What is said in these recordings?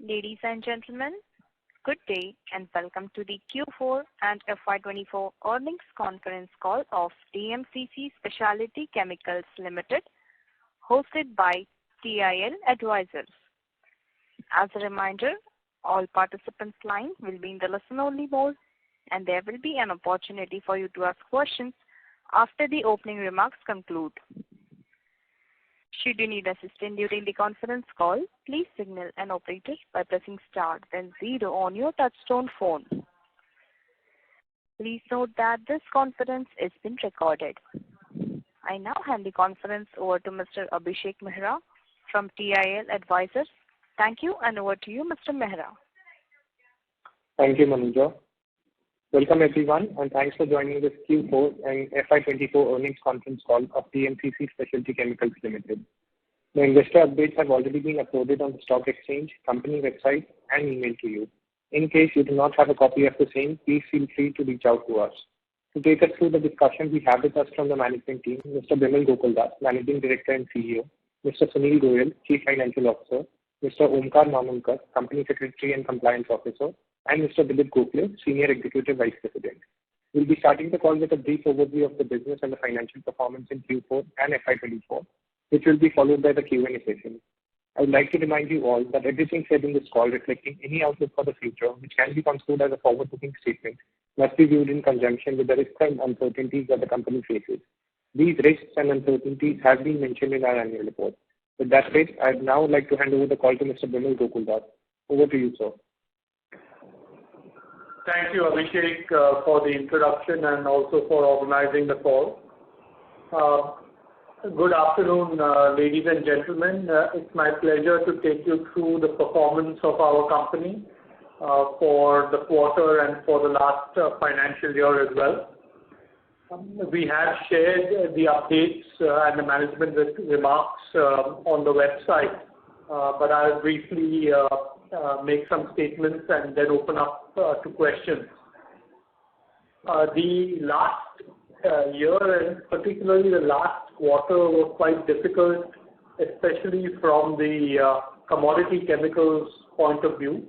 Ladies and gentlemen, good day and welcome to the Q4 and FY24 earnings conference call of DMCC Speciality Chemicals Limited, hosted by TIL Advisors. As a reminder, all participants' lines will be in the listen-only mode, and there will be an opportunity for you to ask questions after the opening remarks conclude. Should you need assistance during the conference call, please signal an operator by pressing star then 0 on your touchtone phone. Please note that this conference is being recorded. I now hand the conference over to Mr. Abhishek Mehra from TIL Advisors. Thank you, and over to you, Mr. Mehra. Thank you, Manuja. Welcome everyone, and thanks for joining this Q4 and FY24 earnings conference call of DMCC Speciality Chemicals Limited. The investor updates have already been uploaded on the stock exchange, company website, and emailed to you. In case you do not have a copy of the same, please feel free to reach out to us. To take us through the discussion, we have with us from the management team, Mr. Bimal Gokuldas, Managing Director and CEO, Mr. Sunil Goyal, Chief Financial Officer, Mr. Omkar Mamundkar, Company Secretary and Compliance Officer, and Mr. Dilip Gokhale, Senior Executive Vice President. We'll be starting the call with a brief overview of the business and the financial performance in Q4 and FY24, which will be followed by the Q&A session. I would like to remind you all that everything said in this call reflecting any outlook for the future, which can be construed as a forward-looking statement, must be viewed in conjunction with the risks and uncertainties that the company faces. These risks and uncertainties have been mentioned in our annual report. With that said, I'd now like to hand over the call to Mr. Bimal Gokuldas. Over to you, sir. Thank you, Abhishek, for the introduction and also for organizing the call. Good afternoon, ladies and gentlemen. It's my pleasure to take you through the performance of our company for the quarter and for the last financial year as well. We have shared the updates and the management remarks on the website, but I'll briefly make some statements and then open up to questions. The last year and particularly the last quarter was quite difficult, especially from the commodity chemicals point of view.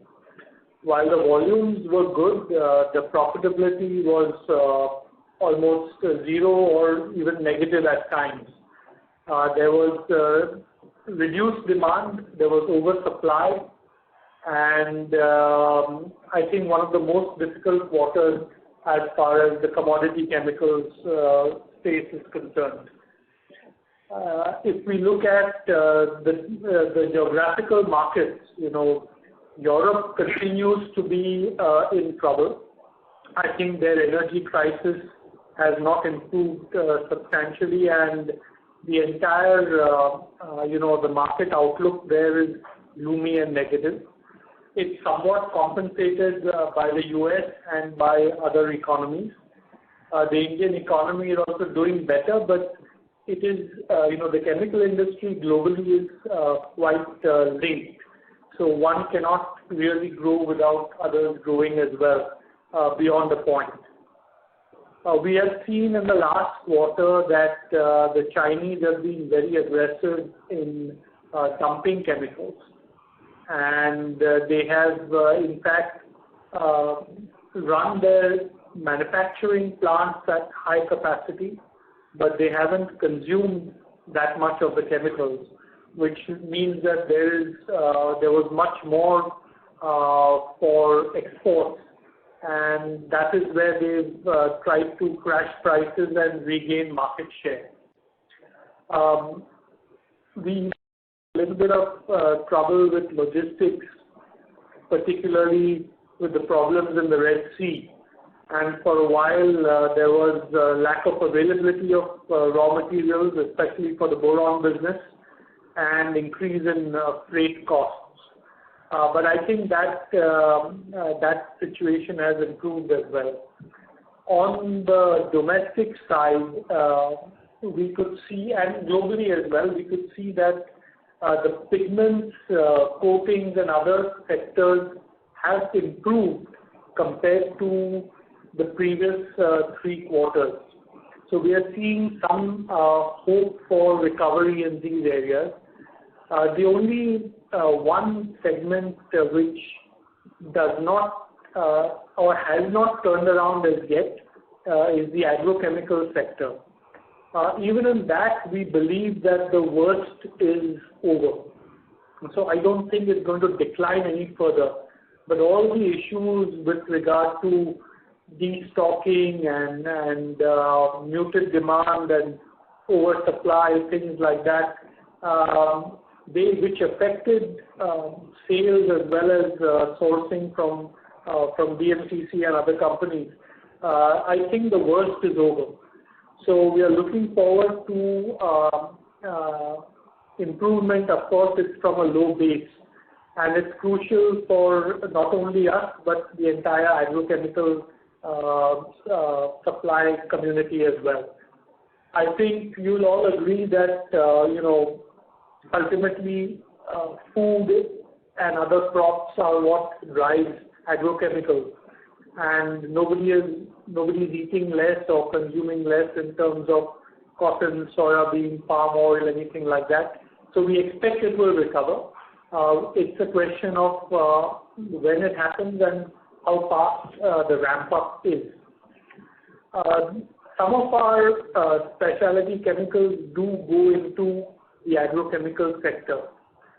While the volumes were good, the profitability was almost zero or even negative at times. There was reduced demand, there was oversupply, and I think one of the most difficult quarters as far as the commodity chemicals space is concerned. If we look at the geographical markets, Europe continues to be in trouble. I think their energy crisis has not improved substantially, and the entire, the market outlook there is gloomy and negative. It's somewhat compensated by the US and by other economies. The Indian economy is also doing better, but it is, the chemical industry globally is quite linked. So one cannot really grow without others growing as well beyond the point. We have seen in the last quarter that the Chinese have been very aggressive in dumping chemicals. And they have, in fact, run their manufacturing plants at high capacity, but they haven't consumed that much of the chemicals, which means that there was much more for exports, and that is where they've tried to crash prices and regain market share. We a little bit of trouble with logistics, particularly with the problems in the Red Sea. And for a while, there was lack of availability of raw materials, especially for the boron business, and increase in freight costs. But I think that that situation has improved as well. On the domestic side, we could see, and globally as well, we could see that the pigments, coatings, and other sectors have improved compared to the previous 3 quarters. So we are seeing some hope for recovery in these areas. The only one segment which does not or has not turned around as yet is the agrochemical sector. Even in that, we believe that the worst is over. So I don't think it's going to decline any further. But all the issues with regard to destocking and muted demand and oversupply, things like that, which affected sales as well as sourcing from DMCC and other companies, I think the worst is over. So we are looking forward to improvement. Of course, it's from a low base, and it's crucial for not only us but the entire agrochemical supply community as well. I think you'll all agree that ultimately food and other crops are what drives agrochemicals, and nobody's eating less or consuming less in terms of cotton, soybean, palm oil, anything like that. So we expect it will recover. It's a question of when it happens and how fast the ramp up is. Some of our specialty chemicals do go into the agrochemical sector,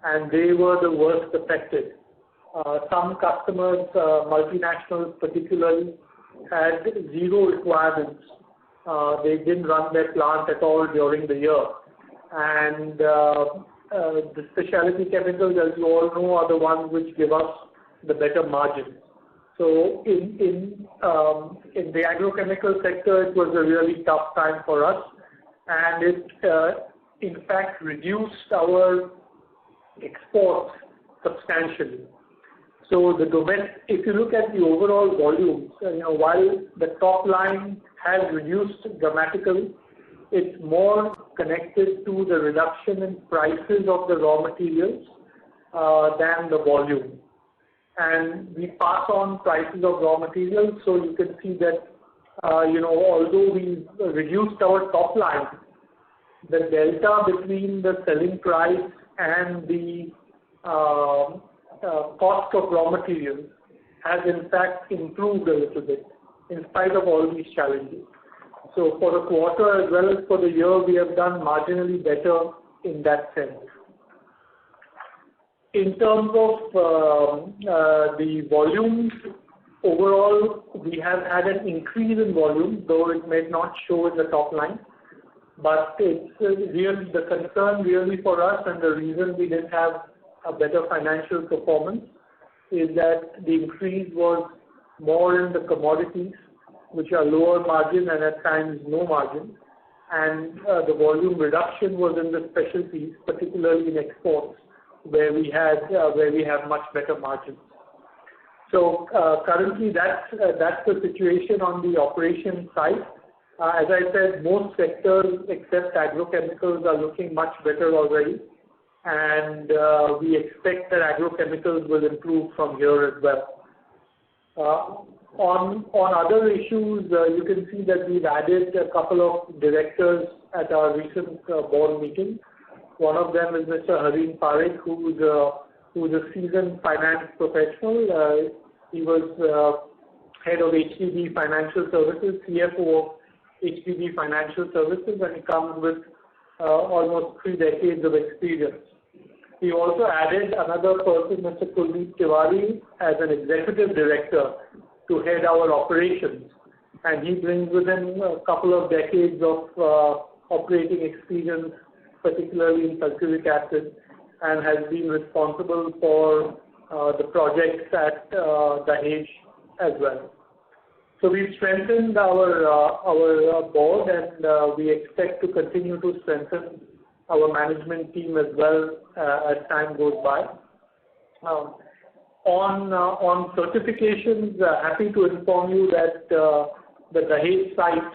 and they were the worst affected. Some customers, multinationals particularly, had zero requirements. They didn't run their plant at all during the year. And the specialty chemicals, as you all know, are the ones which give us the better margin. So in the agrochemical sector, it was a really tough time for us, and it in fact reduced our exports substantially. So if you look at the overall volumes, while the top line has reduced dramatically, it's more connected to the reduction in prices of the raw materials than the volume. And we pass on prices of raw materials, so you can see that although we reduced our top line, the delta between the selling price and the cost of raw materials has in fact improved a little bit in spite of all these challenges. So for the quarter as well as for the year, we have done marginally better in that sense. In terms of the volumes, overall we have had an increase in volume, though it may not show in the top line. But it's really the concern really for us, and the reason we didn't have a better financial performance is that the increase was more in the commodities, which are lower margin and at times no margin, and the volume reduction was in the specialties, particularly in exports, where we have much better margins. So currently that's the situation on the operation side. As I said, most sectors except agrochemicals are looking much better already, and we expect that agrochemicals will improve from here as well. On other issues, you can see that we've added a couple of directors at our recent board meeting. One of them is Mr. Hareen Parekh, who's a seasoned finance professional. He was head of HDB Financial Services, CFO of HDB Financial Services, and he comes with almost 3 decades of experience. We also added another person, Mr. Kuldeep Tiwari, as an executive director to head our operations, and he brings with him a couple of decades of operating experience, particularly in sulfuric acid, and has been responsible for the projects at Dahej as well. So we've strengthened our board, and we expect to continue to strengthen our management team as well as time goes by. On certifications, happy to inform you that the Dahej site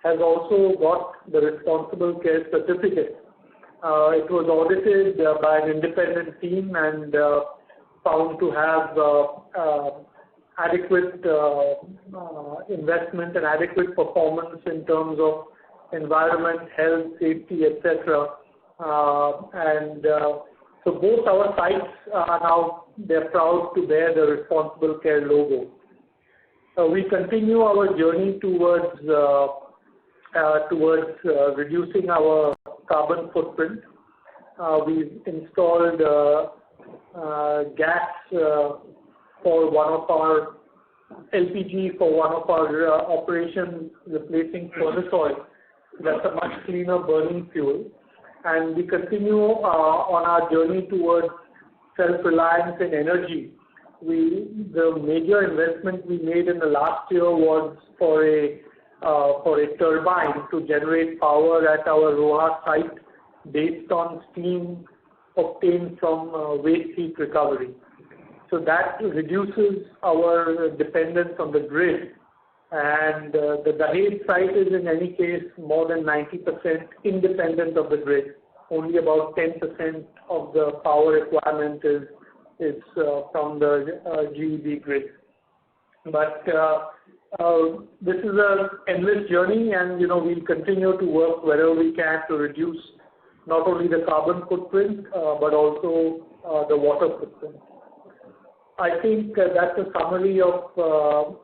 has also got the responsible care certificate. It was audited by an independent team and found to have adequate investment and adequate performance in terms of environment, health, safety, etc. And So both our sites are now, they're proud to bear the Responsible Care logo. We continue our journey towards reducing our carbon footprint. We've installed gas for one of our LPG for one of our operations, replacing furnace oil. That's a much cleaner burning fuel. And we continue on our journey towards self-reliance in energy. The major investment we made in the last year was for a turbine to generate power at our Roha site based on steam obtained from waste heat recovery. So that reduces our dependence on the grid. And the Dahej site is in any case more than 90% independent of the grid. Only about 10% of the power requirement is from the GEB grid. But this is an endless journey, and we'll continue to work wherever we can to reduce not only the carbon footprint but also the water footprint. I think that's a summary of the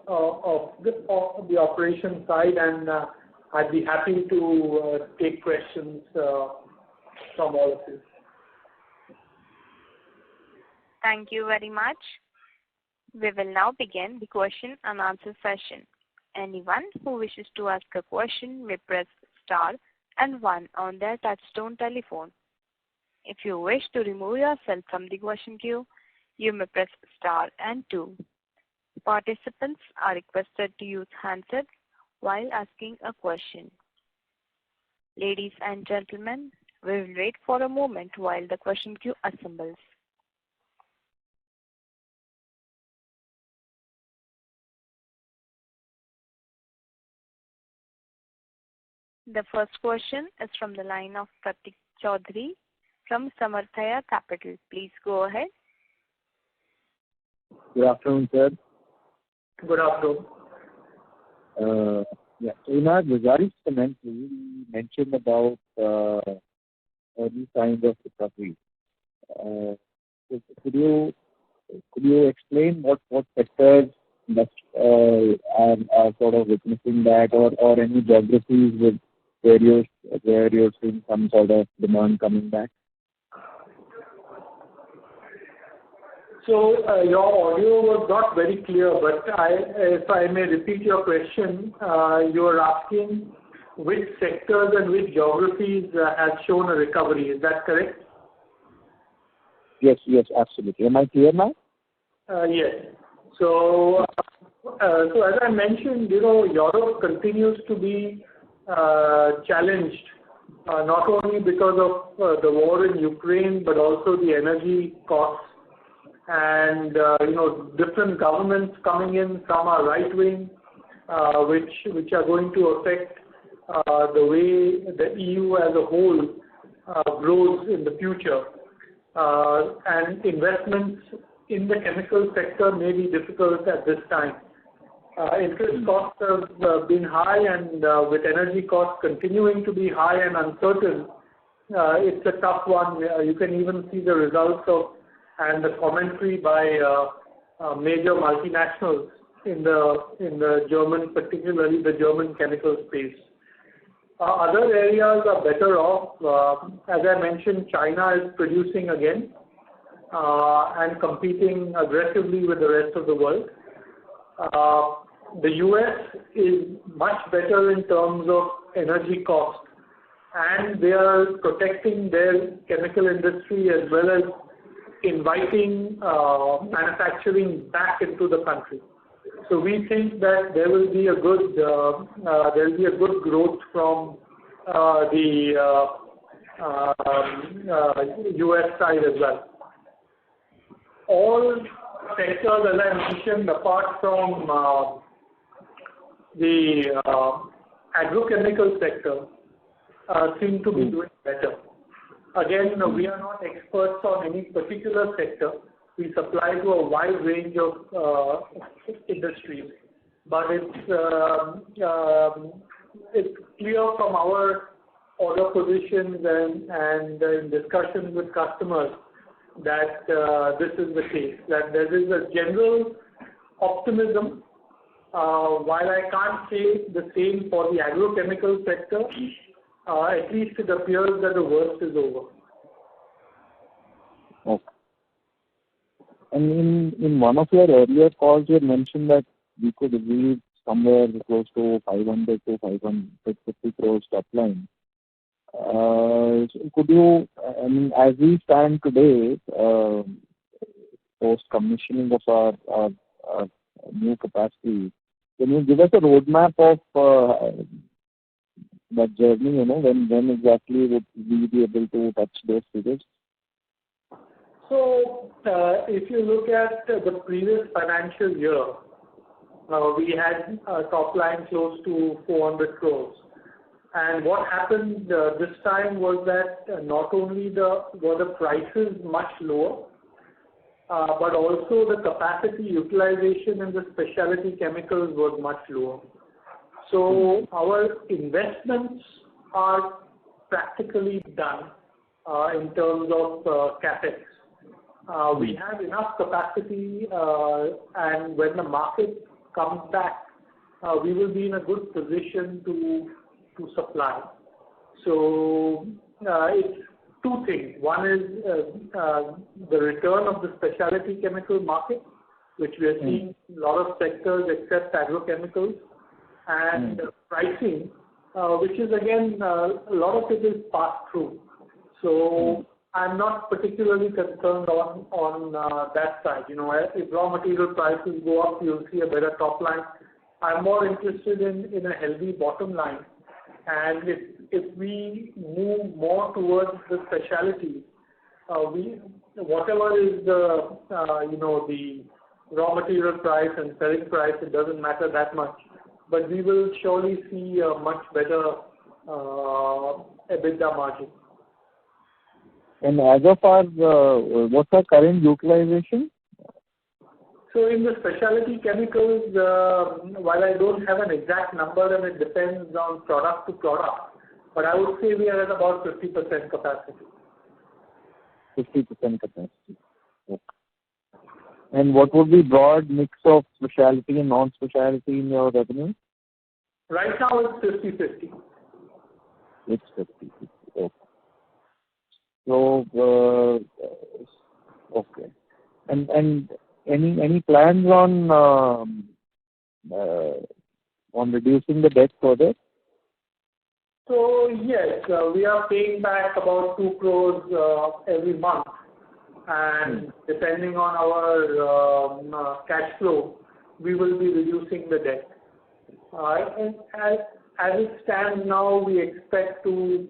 operation side, and I'd be happy to take questions from all of you. Thank you very much. We will now begin the question and answer session. Anyone who wishes to ask a question may press star and 1 on their touchtone telephone. If you wish to remove yourself from the question queue, you may press star and 2. Participants are requested to use handsets while asking a question. Ladies and gentlemen, we will wait for a moment while the question queue assembles. The first question is from the line of Pratik Chaudhary from Samarthya Capital. Please go ahead. Good afternoon, sir. Good afternoon. In our results commentary, we mentioned about early signs of recovery. Could you explain what sectors are sort of witnessing that, or any geographies where you're seeing some sort of demand coming back? So your audio was not very clear, but if I may repeat your question, you are asking which sectors and which geographies have shown a recovery. Is that correct? Yes, absolutely. Am I clear now? Yes. So as I mentioned, Europe continues to be challenged, not only because of the war in Ukraine, but also the energy costs. And different governments coming in, some are right-wing, which are going to affect the way the EU as a whole grows in the future. And investments in the chemical sector may be difficult at this time. Interest costs have been high, and with energy costs continuing to be high and uncertain, it's a tough one. You can even see the results of and the commentary by major multinationals in the German, particularly the German chemical space. Other areas are better off. As I mentioned, China is producing again and competing aggressively with the rest of the world. The US is much better in terms of energy cost, and they are protecting their chemical industry as well as inviting manufacturing back into the country. So we think that there will be a good growth from the US side as well. All sectors, as I mentioned, apart from the agrochemical sector, seem to be doing better. Again, we are not experts on any particular sector. We supply to a wide range of industries, but it's clear from our order positions and in discussions with customers that this is the case, that there is a general optimism. While I can't say the same for the agrochemical sector, at least it appears that the worst is over. Okay. And in one of your earlier calls, you had mentioned that we could reach somewhere close to 500 to 550 crores top line. Could you, I mean, as we stand today, post commissioning of our new capacity, can you give us a roadmap of that journey? When exactly would we be able to touch those figures? So, if you look at the previous financial year, we had a top line close to 400 crores. And what happened this time was that not only were the prices much lower, but also the capacity utilization in the specialty chemicals was much lower. So our investments are practically done in terms of capex. We have enough capacity, and when the market comes back, we will be in a good position to supply. So it's two things. One is the return of the specialty chemical market, which we are seeing in a lot of sectors except agrochemicals, and pricing, which is again, a lot of it is passed through. So I'm not particularly concerned on that side. If raw material prices go up, you'll see a better top line. I'm more interested in a healthy bottom line. And if we move more towards the specialty, whatever is the the raw material price and selling price, it doesn't matter that much. But we will surely see a much better EBITDA margin. And as of our, what's our current utilization? So in the specialty chemicals, while I don't have an exact number and it depends on product to product, but I would say we are at about 50% capacity. 50% capacity. Okay. And what would be broad mix of specialty and non-specialty in your revenue? Right now it's 50-50. It's 50-50. Okay. So, okay. And any plans on reducing the debt further? So yes, we are paying back about 2 crores every month, and depending on our cash flow, we will be reducing the debt. And as it stands now, we expect to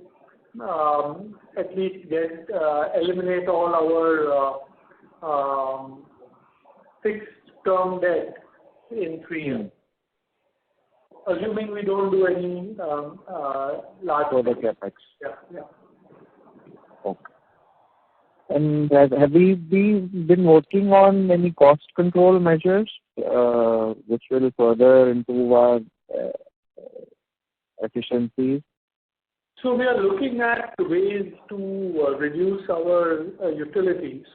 at least eliminate all our fixed term debt in 3 years. Assuming we don't do any large further capex. Yeah. Okay. And have we been working on any cost control measures which will further improve our efficiencies? So we are looking at ways to reduce our utilities.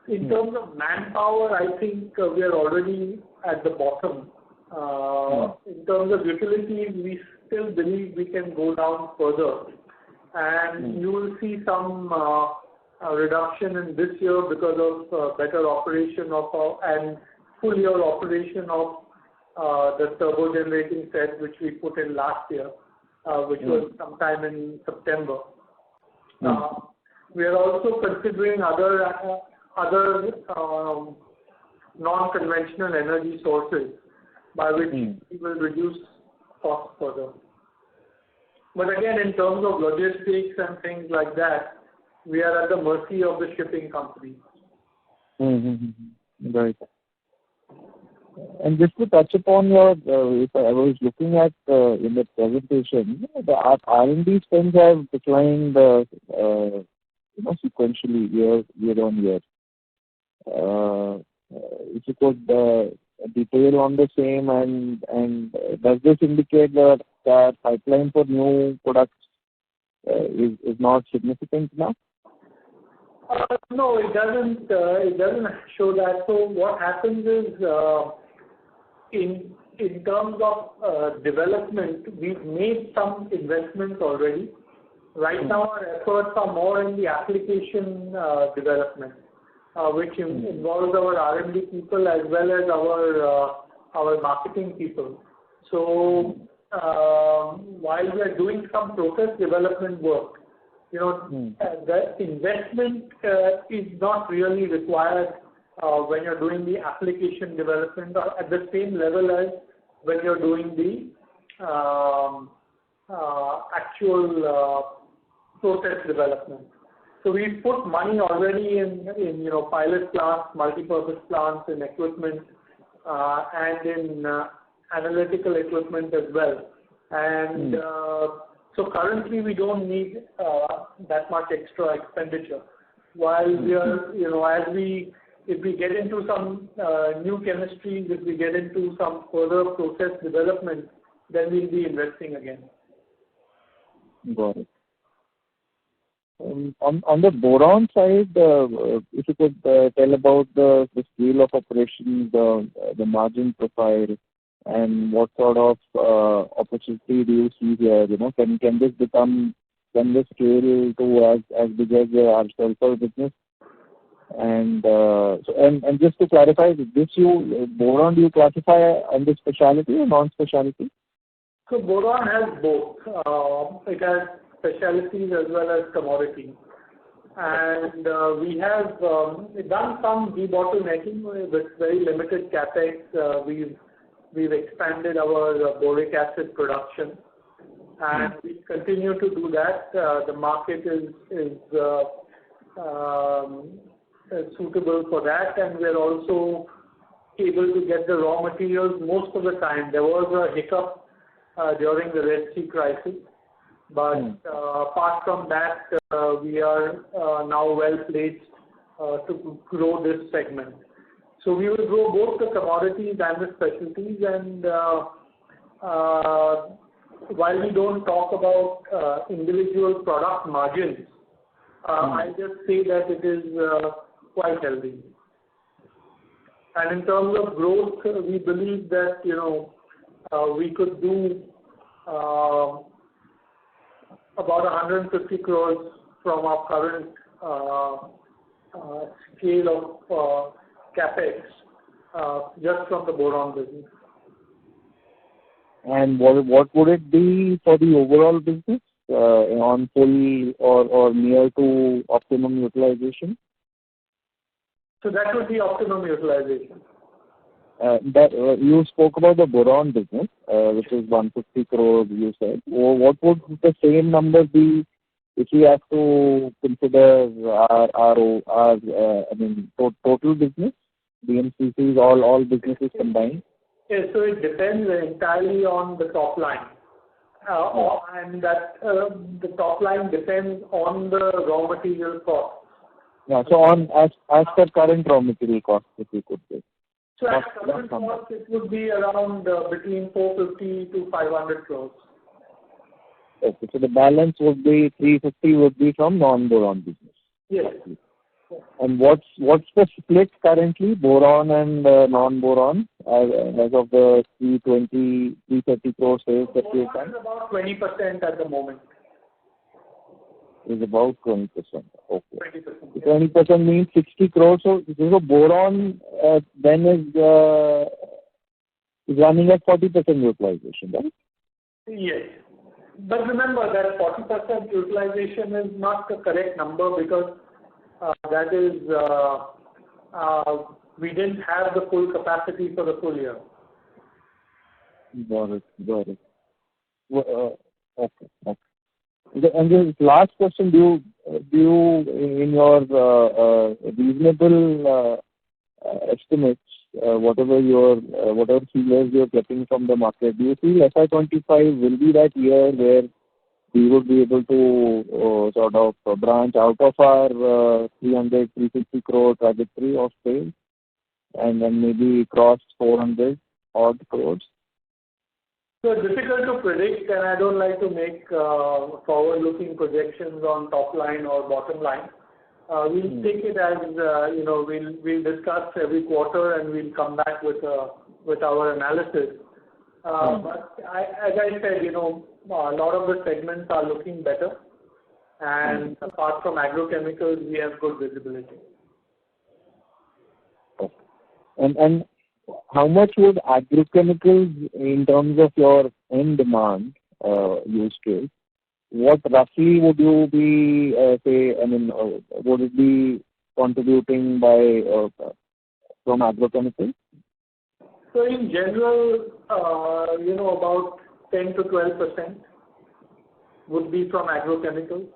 In terms of manpower, I think we are already at the bottom. In terms of utilities, we still believe we can go down further. And you will see some reduction in this year because of better operation and full year operation of the turbo generating set which we put in last year, which was sometime in September. We are also considering other non-conventional energy sources by which we will reduce costs further. But again, in terms of logistics and things like that, we are at the mercy of the shipping company. Right. And just to touch upon your, if I was looking at in the presentation, the R&D spends have declined sequentially year on year. If you could detail on the same, and does this indicate that the pipeline for new products is not significant enough? No, it doesn't. It doesn't show that. So what happens is, in terms of development, we've made some investments already. Right now, our efforts are more in the application development, which involves our R&D people as well as our marketing people. So while we are doing some process development work, the investment is not really required when you're doing the application development at the same level as when you're doing the actual process development. So we put money already in pilot plants, multi-purpose plants, in equipment, and in analytical equipment as well. And so currently we don't need that much extra expenditure. While we are, if we get into some new chemistries, if we get into some further process development, then we'll be investing again. Got it. On the boron side, if you could tell about the scale of operations, the margin profile, and what sort of opportunity do you see here? Can this scale to as big as our sulfur business? And just to clarify, boron do you classify under specialty or non-specialty? So boron has both. It has specialties as well as commodity. And we have done some debottlenecking with very limited capex. We've expanded our boric acid production, and we continue to do that. The market is suitable for that, and we're also able to get the raw materials most of the time. There was a hiccup during the Red Sea crisis, but apart from that, we are now well placed to grow this segment. So we will grow both the commodities and the specialties, and while we don't talk about individual product margins, I just say that it is quite healthy. And in terms of growth, we believe that we could do about 150 crores from our current scale of capex just from the boron business. And what would it be for the overall business on full or near to optimum utilization? So that would be optimum utilization. You spoke about the boron business, which is 150 crores, you said. What would the same number be if we have to consider our total business, DMCC's all businesses combined? Yes, so it depends entirely on the top line. And that the top line depends on the raw material cost. Yeah, so as per current raw material cost, if you could say. So at current cost, it would be around between 450 to 500 crores. Okay, so the balance would be 350 would be from non-boron business. Yes. And what's the split currently, boron and non-boron, as of the 330 crore sales that you have done? About 20% at the moment. Is about 20%. Okay. 20%. 20% means 60 crores. So boron then is running at 40% utilization, right? Yes. But remember that 40% utilization is not the correct number because that is, we didn't have the full capacity for the full year. Got it. Okay. And the last question, do you in your reasonable estimates, whatever feelers you're getting from the market, do you feel FY25 will be that year where we would be able to sort of branch out of our 350 crore trajectory of sales and then maybe cross 400 odd crores? So it's difficult to predict, and I don't like to make forward-looking projections on top line or bottom line. We'll take it as, we'll discuss every quarter and we'll come back with our analysis. But as I said, a lot of the segments are looking better. And apart from agrochemicals, we have good visibility. Okay. And how much would agrochemicals, in terms of your end demand use case, what roughly would you be, would it be contributing from agrochemicals? So in general, about 10 to 12% would be from agrochemicals.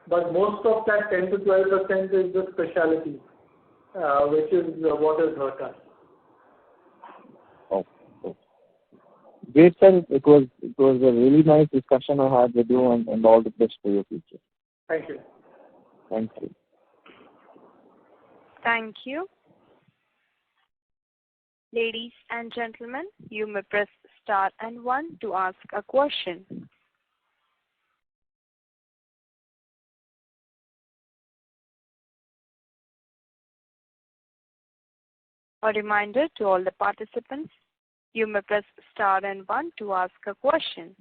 But most of that 10 to 12% is the specialty, which is what has hurt us. Okay. Great, sir. It was a really nice discussion I had with you, and all the best for your future. Thank you. Thank you. Thank you. Ladies and gentlemen, you may press star and 1 to ask a question. A reminder to all the participants, you may press star and 1 to ask a question.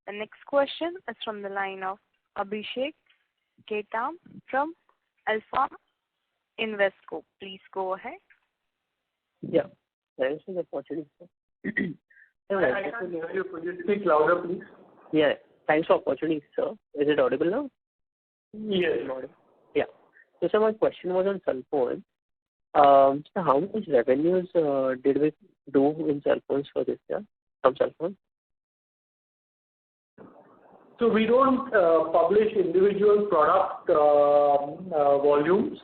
The next question is from the line of Abhishek Ketam from Alpha Invesco. Please go ahead. Yeah. Thanks for the opportunity, sir. I can't hear you. Could you speak louder, please? Yeah. Thanks for the opportunity, sir. Is it audible now? Yes. Yeah. So, sir, my question was on cell phone. So how much revenues did we do in cell phones for this year from cell phone? So we don't publish individual product volumes.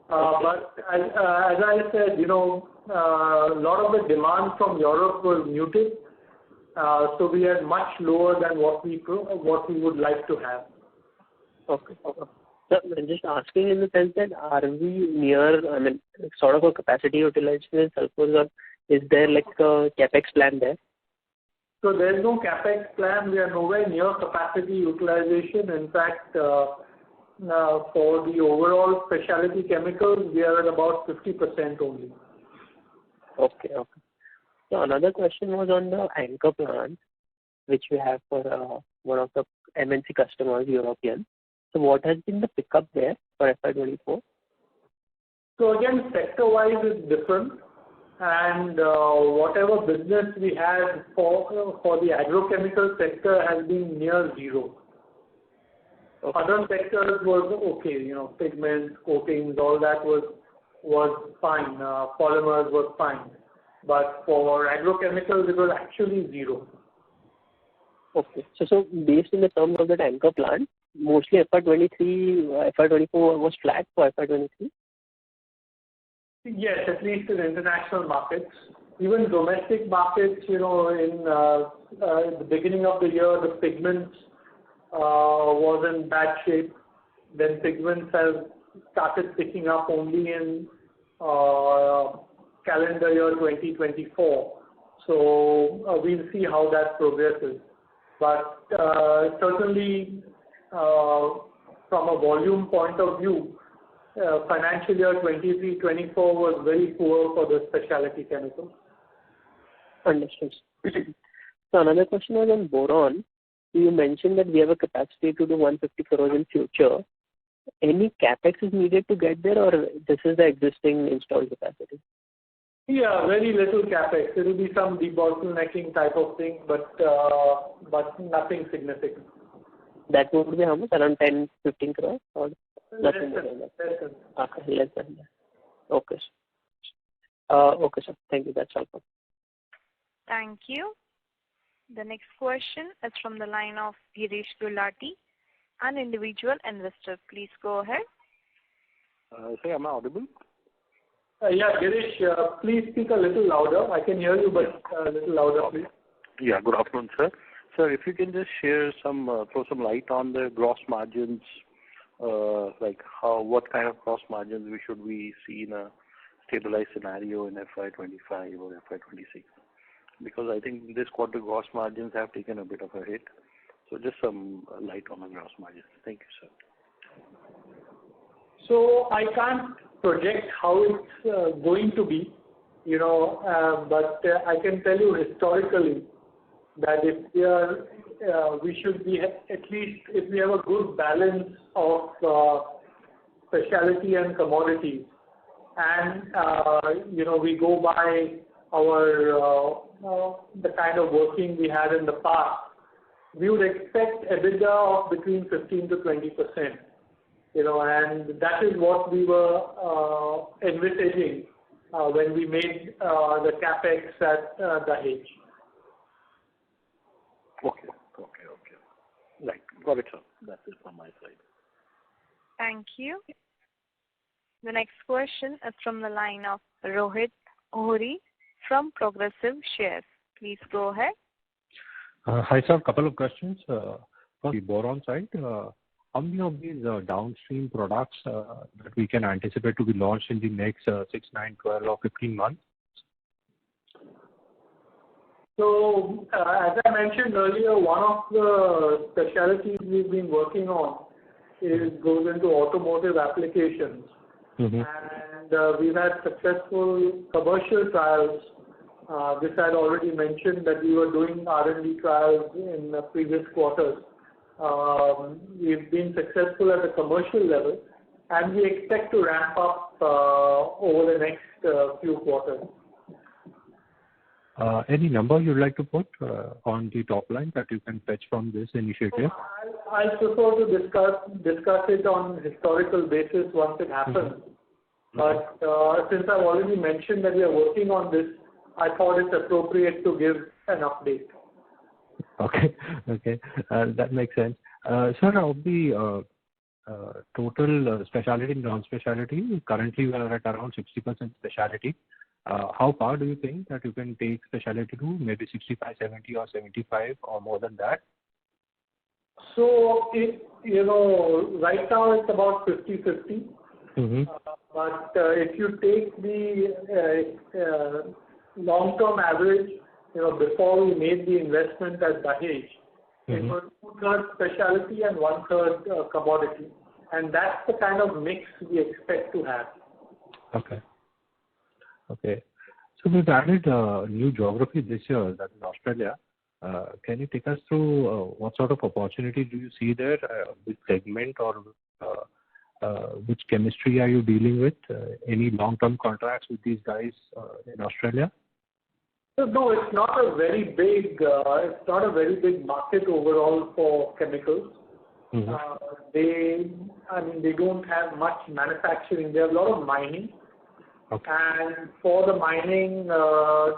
But as I said, a lot of the demand from Europe was muted. So we had much lower than what we would like to have. Okay. So I'm just asking in the sense that are we near, sort of a capacity utilization in cell phones, or is there like a capex plan there? So there's no capex plan. We are nowhere near capacity utilization. In fact, for the overall specialty chemicals, we are at about 50% only. Okay. So another question was on the anchor plant, which we have for one of the MNC customers, European. So what has been the pickup there for FY24? So again, sector-wise is different. And whatever business we had for the agrochemical sector has been near zero. Okay. Other sectors was okay, pigments, coatings, all that was fine. Polymers was fine. But for agrochemicals, it was actually zero. Okay. So based in the terms of that anchor plant, mostly FY23, FY24 was flat for FY23? Yes, at least in international markets. Even domestic markets, in the beginning of the year, the pigments was in bad shape. Then pigments have started picking up only in calendar year 2024. So we'll see how that progresses. But certainly, from a volume point of view, financial year 23-24 was very poor for the specialty chemicals. Understood. So another question was on boron. You mentioned that we have a capacity to do 150 crores in future. Any capex is needed to get there, or this is the existing installed capacity? Yeah, very little capex. It will be some debottlenecking type of thing, but nothing significant. That would be how much? Around 10-15 crores? Or nothing more than that? Less than that. Okay. Okay, sir. Thank you. That's all. Thank you. The next question is from the line of Girish Gulati, an individual investor. Please go ahead. Sir, am I audible? Yeah, Girish, please speak a little louder. I can hear you, but a little louder, please. Yeah, good afternoon, sir. Sir, if you can just share throw some light on the gross margins, what kind of gross margins should we see in a stabilized scenario in FY25 or FY26? Because I think this quarter gross margins have taken a bit of a hit. So just some light on the gross margin. Thank you, sir. So I can't project how it's going to be, but I can tell you historically that if we should be at least, if we have a good balance of specialty and commodities, and we go by the kind of working we had in the past, we would expect EBITDA of between 15 to 20%. And that is what we were envisaging when we made the capex at Dahej. Okay. Right. Got it, sir. That's it from my side. Thank you. The next question is from the line of Rohit Ohri from Progressive Shares. Please go ahead. Hi, sir. A couple of questions. For the boron side, how many of these downstream products that we can anticipate to be launched in the next 6, 9, 12, or 15 months? So, as I mentioned earlier, one of the specialties we've been working on goes into automotive applications. And we've had successful commercial trials. This I had already mentioned that we were doing R&D trials in the previous quarters. We've been successful at the commercial level, and we expect to ramp up over the next few quarters. Any number you'd like to put on the top line that you can fetch from this initiative? I prefer to discuss it on historical basis once it happens. But since I've already mentioned that we are working on this, I thought it's appropriate to give an update. Okay. That makes sense. Sir, of the total specialty and non-specialty, currently we are at around 60% specialty. How far do you think that you can take specialty to? Maybe 65, 70, or 75, or more than that? So, right now it's about 50-50. But if you take the long-term average, before we made the investment at Dahej, it was 2/3 specialty and 1/3 commodity. And that's the kind of mix we expect to have. Okay. So we've added a new geography this year, that is Australia. Can you take us through what sort of opportunity do you see there? Which segment or which chemistry are you dealing with? Any long-term contracts with these guys in Australia? No, it's not a very big market overall for chemicals. They don't have much manufacturing. They have a lot of mining. Okay. And for the mining,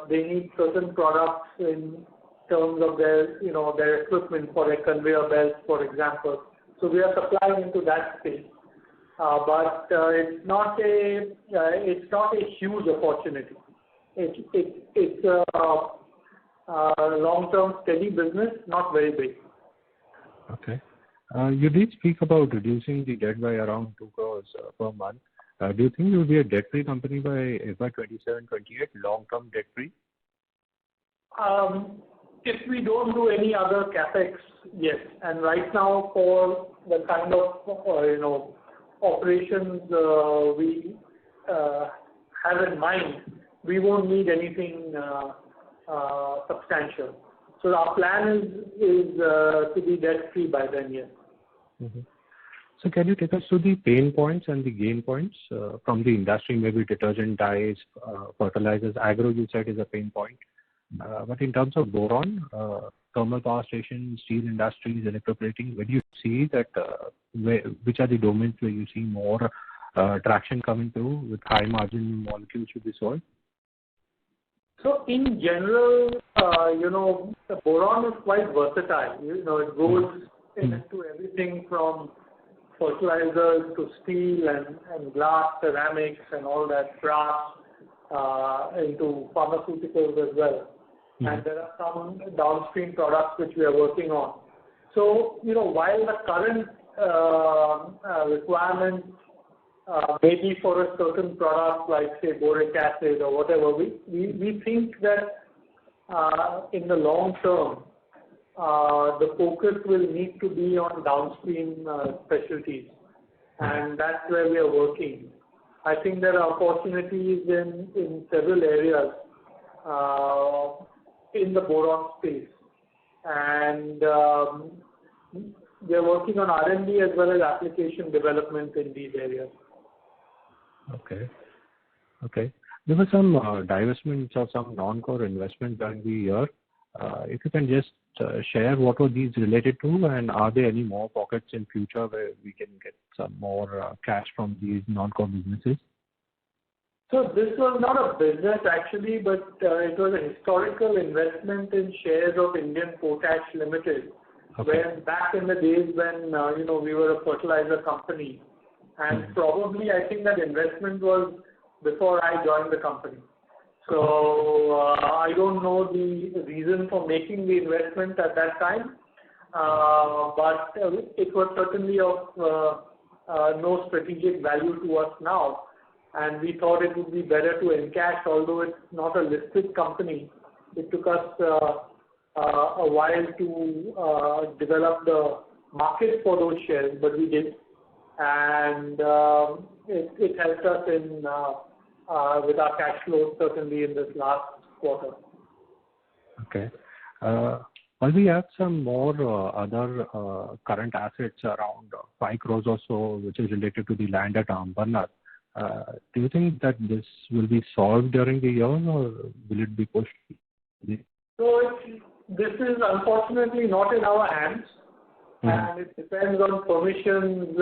they need certain products in terms of their equipment for their conveyor belts, for example. So we are supplying into that space. But it's not a huge opportunity. It's a long-term steady business, not very big. Okay. You did speak about reducing the debt by around 2 crores per month. Do you think you will be a debt-free company by FY2027-28, long-term debt-free? If we don't do any other capex, yes. And right now, for the kind of operations we have in mind, we won't need anything substantial. So our plan is to be debt-free by then, yes. So can you take us through the pain points and the gain points from the industry, maybe detergent, dyes, fertilizers? Agro, you said, is a pain point. But in terms of boron, thermal power stations, steel industries, electroplating, where do you see that, which are the domains where you see more traction coming through with high margin molecules to be sold? So in general, the boron is quite versatile. It goes into everything from fertilizers to steel and glass, ceramics, and all that, brass, into pharmaceuticals as well. And there are some downstream products which we are working on. So, while the current requirement may be for a certain product like, say, boric acid or whatever, we think that in the long term, the focus will need to be on downstream specialties, and that's where we are working. I think there are opportunities in several areas in the boron space, and we're working on R&D as well as application development in these areas. Okay. There were some divestments of some non-core investments during the year. If you can just share what were these related to, and are there any more pockets in future where we can get some more cash from these non-core businesses? So this was not a business actually, but it was a historical investment in shares of Indian Potash Limited. When back in the days when we were a fertilizer company, and probably I think that investment was before I joined the company. So I don't know the reason for making the investment at that time, but it was certainly of no strategic value to us now, and we thought it would be better to encash. Although it's not a listed company, it took us a while to develop the market for those shares, but we did, and it helped us in with our cash flow certainly in this last quarter. Okay. Well, we have some more other current assets around 5 crores or so, which is related to the land at Ambernath. Do you think that this will be solved during the year, or will it be pushed? So this is unfortunately not in our hands, and it depends on permissions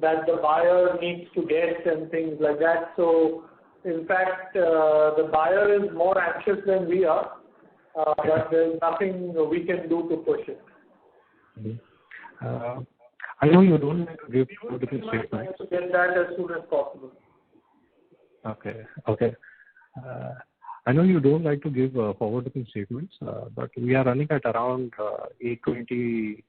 that the buyer needs to get and things like that. So in fact, the buyer is more anxious than we are, but there's nothing we can do to push it. I know you don't like to give forward-looking statements. To get that as soon as possible. Okay. I know you don't like to give forward-looking statements, but we are running at around 820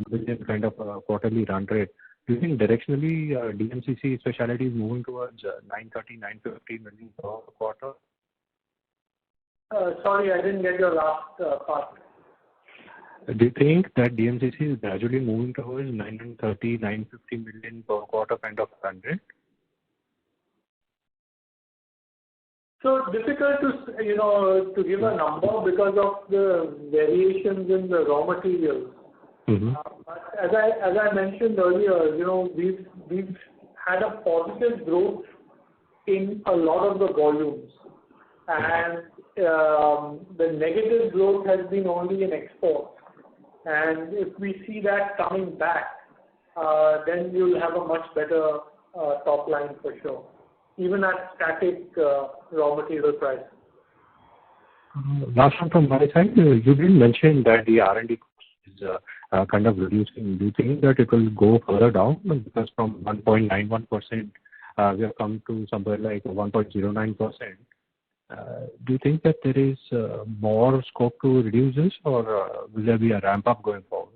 million kind of quarterly run rate. Do you think directionally DMCC Speciality is moving towards 930-950 million per quarter? Sorry, I didn't get your last part. Do you think that DMCC is gradually moving towards 930-950 million per quarter kind of run rate? So difficult to give a number because of the variations in the raw materials. But as I mentioned earlier, we've had a positive growth in a lot of the volumes, and the negative growth has been only in exports. And if we see that coming back, then you'll have a much better top line for sure, even at static raw material price. Last one from my side, you did mention that the R&D is kind of reducing. Do you think that it will go further down? Because from 1.91%, we have come to somewhere like 1.09%. Do you think that there is more scope to reduce this, or will there be a ramp up going forward?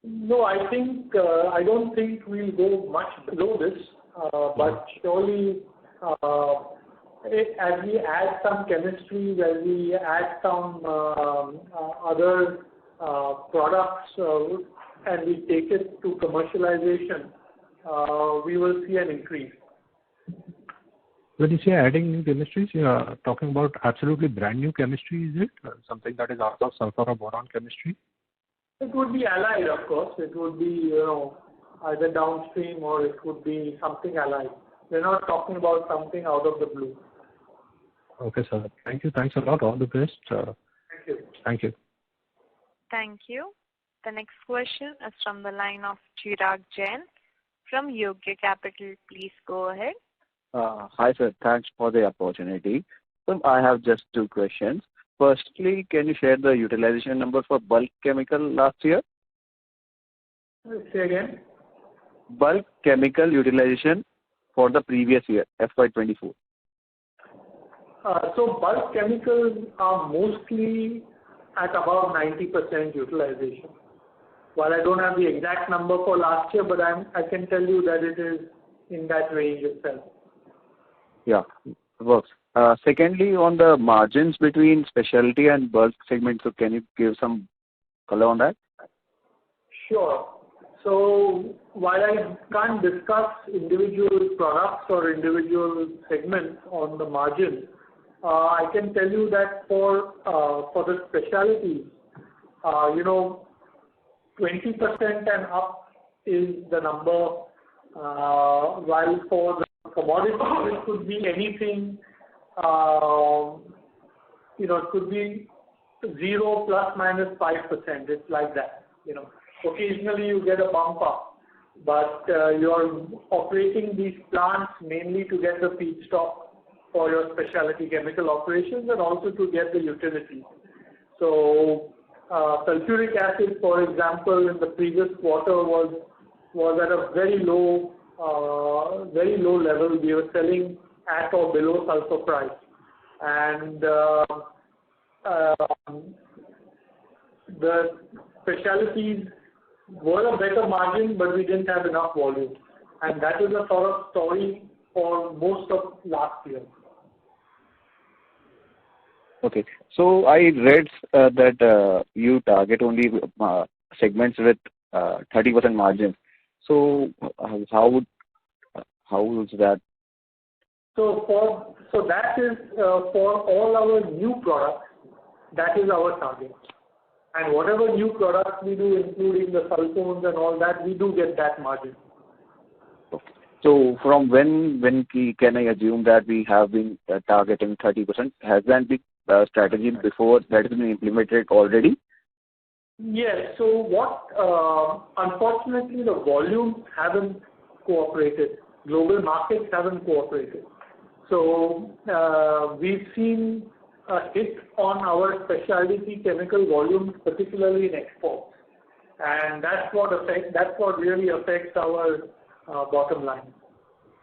No, I don't think we'll go much below this, but surely as we add some chemistries, as we add some other products, and we take it to commercialization, we will see an increase. When you say adding new chemistries, you are talking about absolutely brand new chemistry, is it? Something that is out of sulfur or boron chemistry? It would be allied, of course. It would be, either downstream or it would be something allied. We're not talking about something out of the blue. Okay, sir. Thank you. Thanks a lot. All the best. Thank you. Thank you. Thank you. The next question is from the line of Chirag Jain from Yogya Capital. Please go ahead. Hi, sir. Thanks for the opportunity. So I have just two questions. Firstly, can you share the utilization number for bulk chemical last year? Say again? Bulk chemical utilization for the previous year, FY24. So bulk chemicals are mostly at about 90% utilization. While I don't have the exact number for last year, but I can tell you that it is in that range itself. Yeah, works. Secondly, on the margins between specialty and bulk segments, so can you give some color on that? Sure. So while I can't discuss individual products or individual segments on the margin, I can tell you that for the specialty, 20% and up is the number, while for the commodity, it could be anything, it could be 0 plus minus 5%. It's like that. Occasionally you get a bump up, but you're operating these plants mainly to get the feedstock for your specialty chemical operations and also to get the utility. So sulfuric acid, for example, in the previous quarter was at a very low level. We were selling at or below sulfur price, and the specialties were a better margin, but we didn't have enough volume, and that is a sort of story for most of last year. Okay. So I read that you target only segments with 30% margin. So how is that? So that is for all our new products. That is our target. And whatever new products we do, including the sulfones and all that, we do get that margin. Okay. So from when can I assume that we have been targeting 30%? Has that been strategy before that has been implemented already? Yes. So unfortunately, the volumes haven't cooperated. Global markets haven't cooperated. So we've seen a hit on our specialty chemical volumes, particularly in exports, and that's what really affects our bottom line.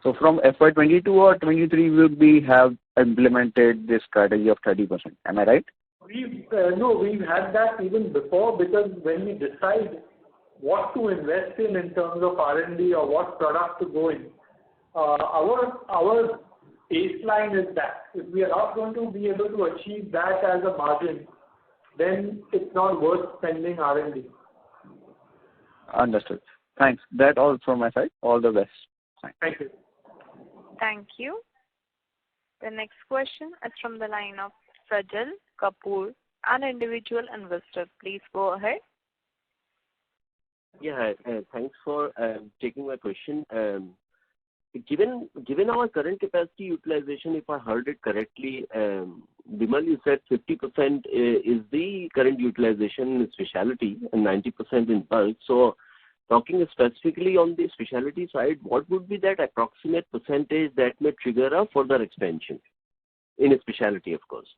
So from FY22 or 23, we have implemented this strategy of 30%. Am I right? We've had that even before, because when we decide what to invest in terms of R&D or what product to go in, our baseline is that if we are not going to be able to achieve that as a margin, then it's not worth spending R&D. Understood. Thanks. That's all from my side. All the best. Thank you. Thank you. The next question is from the line of Sajal Kapoor, an individual investor. Please go ahead. Yeah, thanks for taking my question. Given our current capacity utilization, if I heard it correctly, Bimal, you said 50% is the current utilization in specialty and 90% in bulk. So talking specifically on the specialty side, what would be that approximate percentage that may trigger a further expansion in a specialty, of course?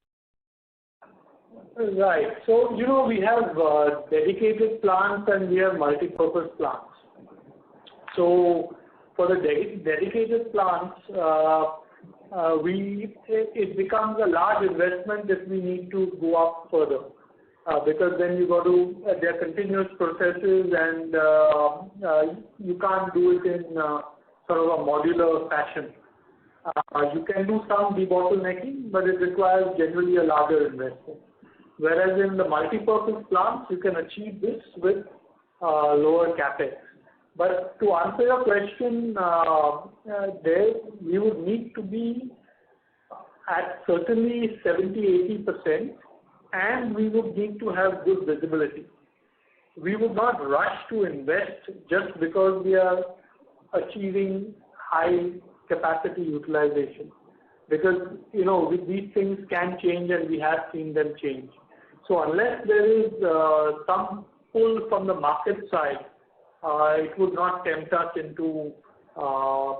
Right. So, we have dedicated plants and we have multi-purpose plants. So for the dedicated plants, it becomes a large investment if we need to go up further, because then you got to, there are continuous processes and you can't do it in sort of a modular fashion. You can do some debottlenecking, but it requires generally a larger investment. Whereas in the multi-purpose plants, you can achieve this with lower capex. But to answer your question, there we would need to be at certainly 70-80%, and we would need to have good visibility. We would not rush to invest just because we are achieving high capacity utilization, because with these things can change, and we have seen them change. So unless there is some pull from the market side, it would not tempt us into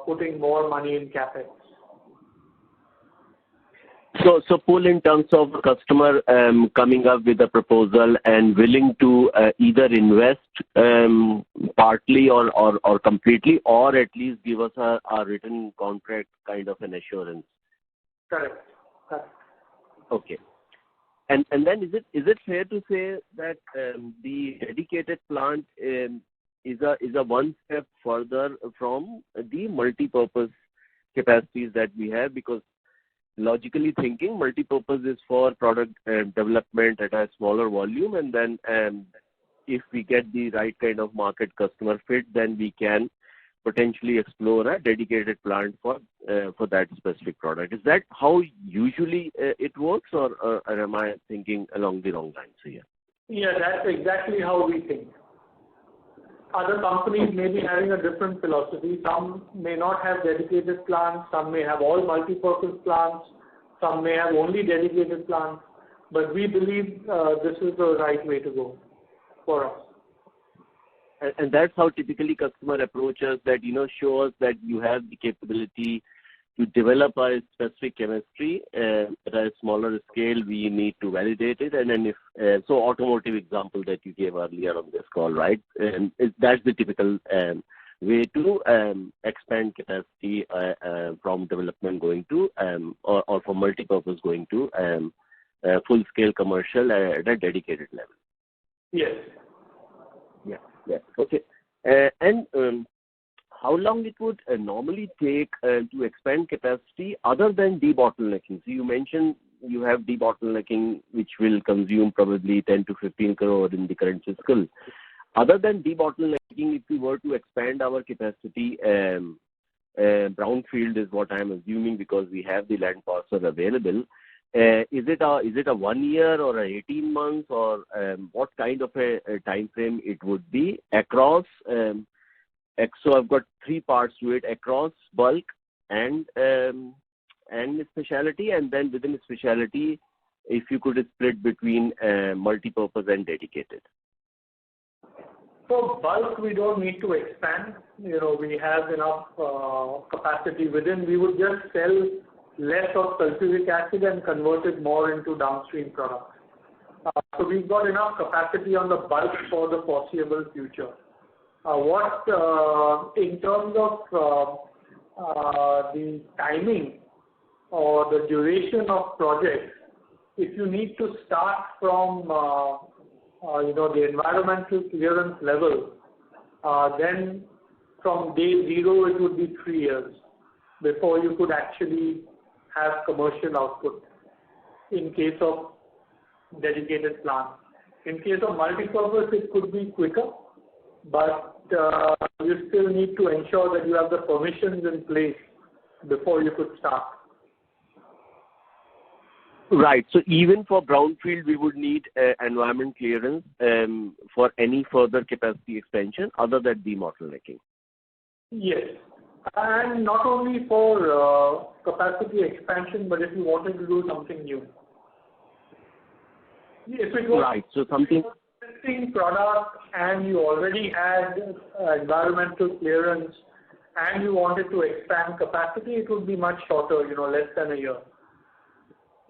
putting more money in capex. So pull in terms of customer coming up with a proposal and willing to either invest partly or completely, or at least give us a written contract kind of an assurance. Correct. Okay. And then is it fair to say that the dedicated plant is a one step further from the multi-purpose capacities that we have? Because logically thinking, multi-purpose is for product development at a smaller volume, and then if we get the right kind of market customer fit, then we can potentially explore a dedicated plant for that specific product. Is that how usually it works, or am I thinking along the wrong lines here? Yeah, that's exactly how we think. Other companies may be having a different philosophy. Some may not have dedicated plants, some may have all multi-purpose plants, some may have only dedicated plants, but we believe this is the right way to go for us. And that's how typically customer approaches that, show us that you have the capability to develop a specific chemistry at a smaller scale. We need to validate it, and then so automotive example that you gave earlier on this call, right? And that's the typical way to expand capacity from development going to or from multi-purpose going to full-scale commercial at a dedicated level. Yes. Yeah. Okay. And how long it would normally take to expand capacity other than debottlenecking? So you mentioned you have debottlenecking, which will consume probably 10 to 15 crore in the current fiscal. Other than debottlenecking, if we were to expand our capacity, brownfield is what I'm assuming because we have the land parcel available. Is it a 1 year or 18 months, or what kind of a time frame it would be across? So I've got three parts to it: across, bulk, and specialty, and then within specialty, if you could split between multi-purpose and dedicated. So bulk, we don't need to expand. We have enough capacity within. We would just sell less of sulfuric acid and convert it more into downstream products. So we've got enough capacity on the bulk for the foreseeable future. In terms of the timing or the duration of projects, if you need to start from the environmental clearance level, then from day zero it would be 3 years before you could actually have commercial output in case of dedicated plants. In case of multi-purpose, it could be quicker, but you still need to ensure that you have the permissions in place before you could start. Right. So even for brownfield, we would need environment clearance for any further capacity expansion other than debottlenecking. Yes. And not only for capacity expansion, but if you wanted to do something new. If it was right. So something existing product and you already had environmental clearance and you wanted to expand capacity, it would be much shorter, less than a year.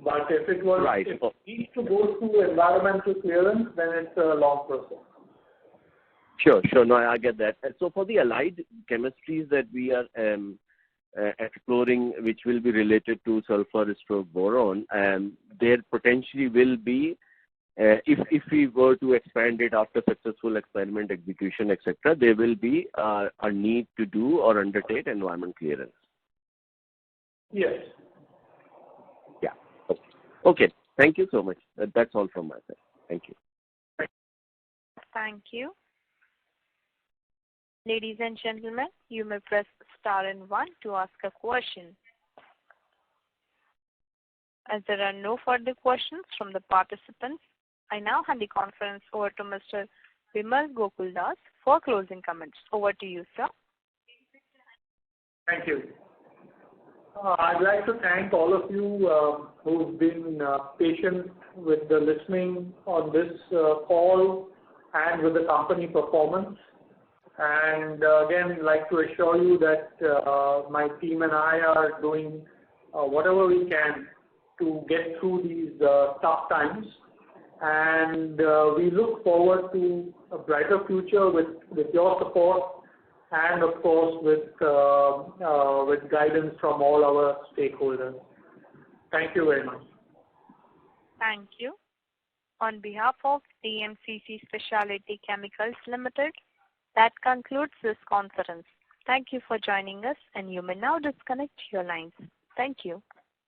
But if it was right. if it needs to go through environmental clearance, then it's a long process. Sure. No, I get that. And so for the allied chemistries that we are exploring, which will be related to sulfur/boron, there potentially will be, if we were to expand it after successful experiment execution, etc., there will be a need to do or undertake environment clearance. Yes. Yeah. Okay. Thank you so much. That's all from my side. Thank you. Thank you. Ladies and gentlemen, you may press star and 1 to ask a question. As there are no further questions from the participants, I now hand the conference over to Mr. Vimal Gokuldas for closing comments. Over to you, sir. Thank you. I'd like to thank all of you who've been patient with the listening on this call and with the company performance. And again, like to assure you that my team and I are doing whatever we can to get through these tough times. And we look forward to a brighter future with your support and, of course, with guidance from all our stakeholders. Thank you very much. Thank you. On behalf of DMCC Speciality Chemicals Limited, that concludes this conference. Thank you for joining us, and you may now disconnect your lines. Thank you.